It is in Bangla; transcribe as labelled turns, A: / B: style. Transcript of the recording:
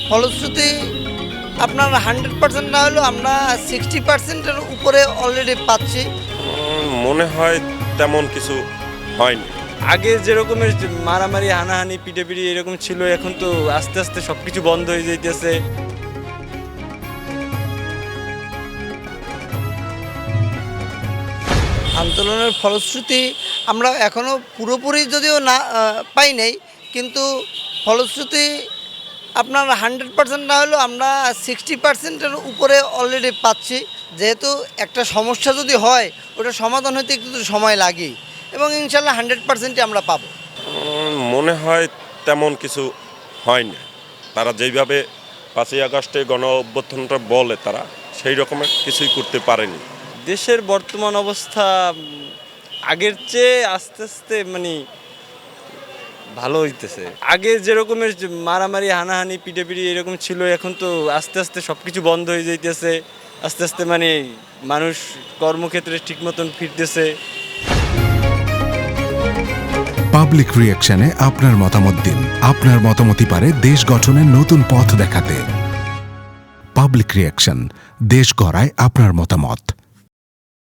A: ফলশ্রুতি আপনার 100% না হলেও আমরা 60%-এর উপরে অলরেডি পাচ্ছি।
B: মনে হয় তেমন কিছু হয়নি।
C: আগে যেরকমের মারামারি হানাহানি পিটাপিটি এরকম ছিল, এখন তো আস্তে আস্তে সবকিছু বন্ধ হয়ে যাইতেছে।
A: আন্দোলনের ফলশ্রুতি আমরা এখনও পুরোপুরি যদিও না পাই নাই, কিন্তু ফলশ্রুতি আপনার 100% না হলেও আমরা 60%-এর উপরে অলরেডি পাচ্ছি। যেহেতু একটা সমস্যা যদি হয় ওটা সমাধান হতে একটু সময় লাগে এবং ইনশাল্লাহ 100%ই আমরা পাবো।
B: মনে হয় তেমন কিছু হয়নি। তারা যেইভাবে 5ই আগস্টে গণ অভ্যুত্থানটা বলে তারা সেই রকমের কিছুই করতে পারেনি।
C: দেশের বর্তমান অবস্থা আগের চেয়ে আস্তে আস্তে ভালো হইতেছে। আগে যেরকমের মারামারি হানাহানি পিটাপিটি এরকম ছিল, এখন তো আস্তে আস্তে সবকিছু বন্ধ হয়ে যাইতেছে। আস্তে আস্তে মানুষ কর্মক্ষেত্রে ঠিক মতন ফিরতেছে।
D: পাবলিক রিঅ্যাকশনে আপনার মতামত দিন। আপনার মতামতই পারে দেশ গঠনের নতুন পথ দেখাতে। পাবলিক রিঅ্যাকশন, দেশ গড়ায় আপনার মতামত।